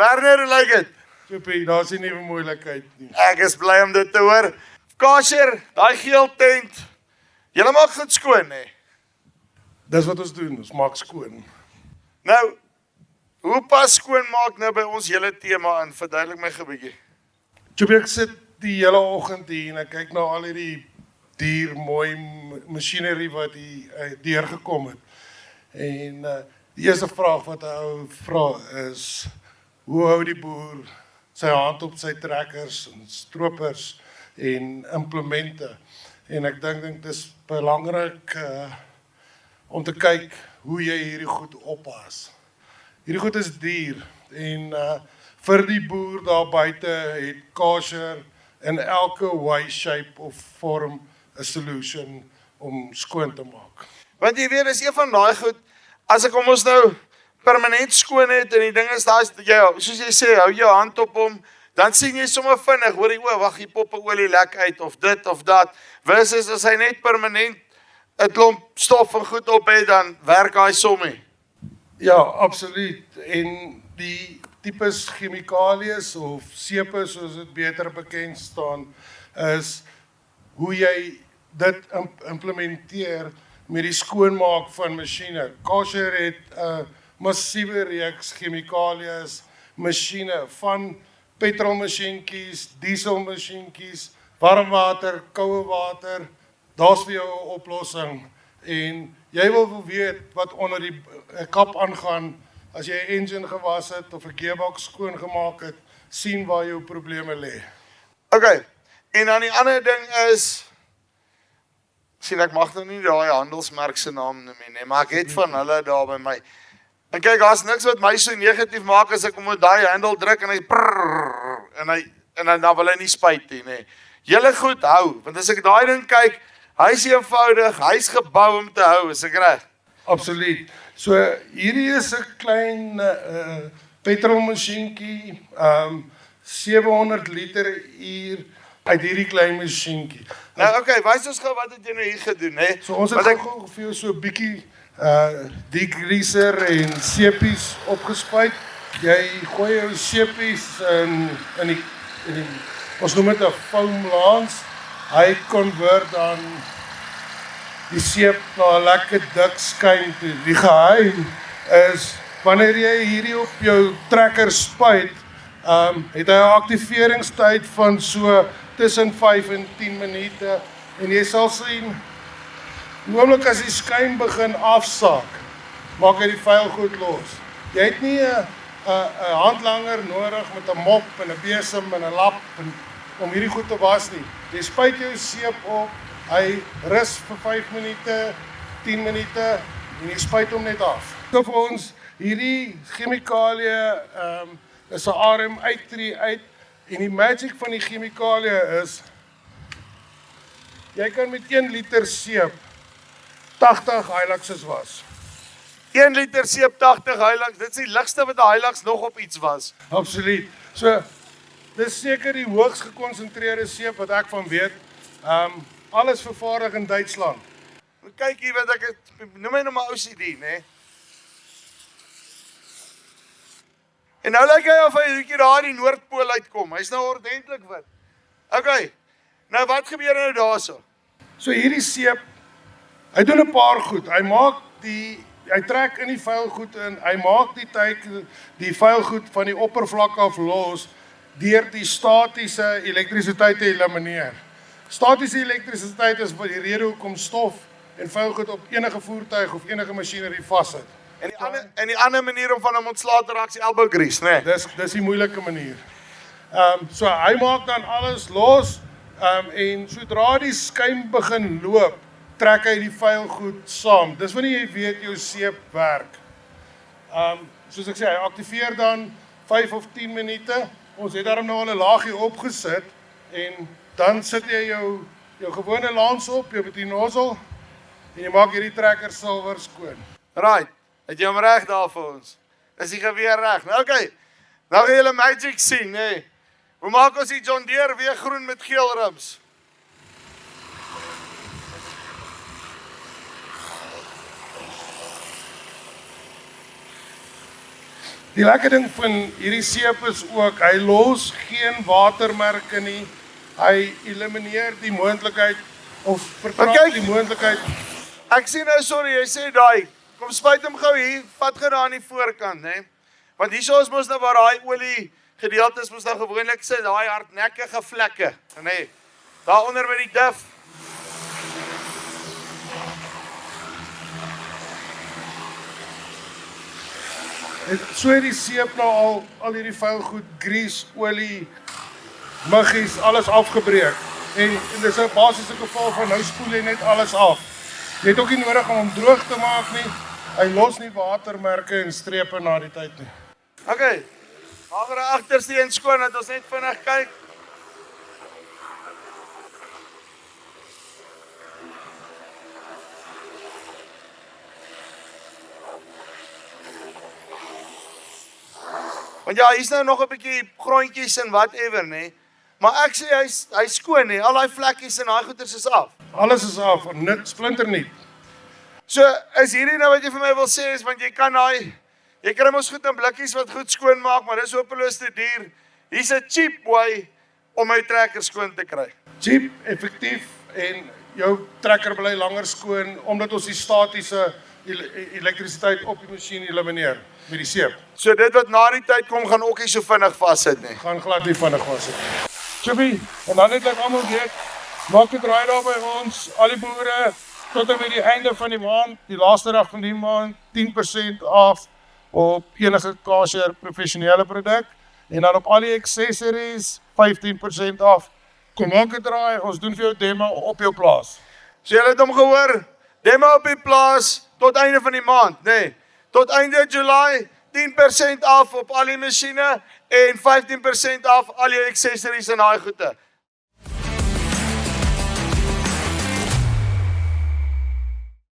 Werner, hoe lyk dit? Soepie, daar is nie meer moeilikheid nie. Ek is bly om dit te hoor. Kasher, daai geel tent. Julle maak goed skoon, hè? Dis wat ons doen, ons maak skoon. Nou, hoe pas skoonmaak nou by ons hele tema in? Verduidelik my gou 'n bietjie. Soepie, ek sit die hele oggend hier en ek kyk na al hierdie duur mooi masjinerie wat hier deurgekom het. En die eerste vraag wat 'n ou vra is, hoe hou die boer sy hand op sy trekkers en stroopers en implemente? En ek dink dis belangrik om te kyk hoe jy hierdie goed oppas. Hierdie goed is duur en vir die boer daar buite het Kasher in elke way, shape of vorm 'n solution om skoon te maak. Want jy weet, is een van daai goed, as ek hom ons nou permanent skoon het en die ding is, daar is, soos jy sê, hou jou hand op hom, dan sien jy sommer vinnig, hoor jy, wag, hier pop 'n olie lek uit, of dit of dat, versus as hy net permanent 'n klomp stof en goed op het, dan werk hy sommie. Ja, absoluut. En die tipes chemikalies of sepe, soos dit beter bekend staan, is hoe jy dit implementeer met die skoonmaak van masjiene. Kasher het 'n massiewe reeks chemikalies, masjiene van petrolmasjienkies, dieselmasjienkies, warmwater, koue water. Daar's vir jou 'n oplossing. En jy wil weet wat onder die kap aangaan as jy 'n engine gewas het of 'n gearbox skoon gemaak het, sien waar jou probleme lê. Okay. En dan die ander ding is, sien ek mag nou nie daai handelsmerk se naam noem nie, maar ek het van hulle daar by my. En kyk, daar's niks wat my so negatief maak as ek om daai handle druk en hy prrrr, en dan wil hy nie spuit nie, nê. Julle goed hou, want as ek daai ding kyk, hy's eenvoudig, hy's gebou om te hou, is ek reg? Absoluut. So hierdie is 'n klein petrolmasjienkie, 700 liter uur uit hierdie klein masjienkie. Nou okay, wys ons gou wat het jy nou hier gedoen, hè? So ons het gou vir jou so 'n bietjie degreaser en sepies opgespuit. Jy gooi jou sepies in die ons noem dit 'n foam lance. Hy convert dan die seep na 'n lekker dik skuim toe. Die geheim is wanneer jy hierdie op jou trekker spuit, het hy 'n aktiveringstyd van so tussen 5 en 10 minute en jy sal sien die oomblik as die skuim begin afsak, maak hy die vuil goed los. Jy het nie 'n handlanger nodig met 'n mop en 'n besem en 'n lap om hierdie goed te was nie. Jy spuit jou seep op, hy rus vir 5 minute, 10 minute en jy spuit hom net af. So vir ons hierdie chemikalie is 'n RM uittree uit en die magic van die chemikalie is jy kan met 1 liter seep 80 Hiluxes was. 1 liter seep 80 Hilux, dit is die ligste wat 'n Hilux nog op iets was. Absoluut. So dis seker die hoogs gekonsentreerde seep wat ek van weet. Alles vervaardig in Duitsland. Kyk hier wat ek het, noem my nou maar OCD, né? En nou lyk hy of hy hierdie daar die Noordpool uitkom. Hy's nou ordentlik wit. Okay. Nou wat gebeur nou daarso? So hierdie seep, hy doen 'n paar goed. Hy trek in die vuil goed in. Hy maak die vuil goed van die oppervlak af los deur die statiese elektrisiteit te elimineer. Statiese elektrisiteit is wat die rede hoekom stof en vuil goed op enige voertuig of enige masjinerie vassit. En die ander manier om van hom ontslae te raak is elbow grease, né? Dis die moeilike manier. So hy maak dan alles los en sodra die skuim begin loop, trek hy die vuil goed saam. Dis wanneer jy weet jou seep werk. Soos ek sê, hy aktiveer dan 5 of 10 minute. Ons het daarom nou al 'n laagie opgesit en dan sit jy jou gewone lans op, jou met die nozzle en jy maak hierdie trekker silwer skoon. Right. Het jy hom reg daar vir ons? Is die geweer reg? Nou okay. Nou gaan julle magic sien, hè. Hoe maak ons die John Deere weer groen met geel rims? Die lekker ding van hierdie seep is ook, hy los geen watermerke nie. Hy elimineer die moontlikheid of vertraag kyk. die moontlikheid. Ek sien nou, sorry, jy sê daai, kom spuit hom gou hier, vat gou daar aan die voorkant, né? Want hierso is mos nou waar daai olie gedeeltes mos nou gewoonlik sit, daai hardnekkige vlekke, né? Daaronder by die dif. So het die seep nou al hierdie vuil goed, grease, olie, muggies, alles afgebreek. En dis 'n basiese geval van nou spoel jy net alles af. Jy het ook nie nodig om hom droog te maak nie. Hy los nie watermerke en strepe na die tyd nie. Okay, maak er agterste een skoon, dat ons net vinnig kyk. Want ja, hier's nou nog 'n bietjie grondjies en whatever, né? Maar ek sê hy skoon, né? Al daai vlekkies en daai goeters is af. Alles is af, splinter nie. So, is hierdie nou wat jy vir my wil sê is, want jy kry mos goed in blikkies wat goed skoon maak, maar dis hopeloos te duur. Hier's 'n cheap way om my trekker skoon te kry. Cheap, effektief en jou trekker bly langer skoon omdat ons die statiese elektrisiteit op die masjien elimineer met die seep. So dit wat na die tyd kom, gaan ook nie so vinnig vassit nie. Gaan glad nie vinnig was dit. Chippy, en dan net almal weet, maak dit raai daar by ons, al die boere tot en met die einde van die maand, die laaste dag van die maand, 10% af op enige kosher professionele produk en dan op al die accessories 15% af. Kom maak dit raai, ons doen vir jou demo op jou plaas. So julle het hom gehoor, demo op die plaas tot einde van die maand, nee. Tot einde July, 10% af op al die masjiene en 15% af al die accessories en daai goede.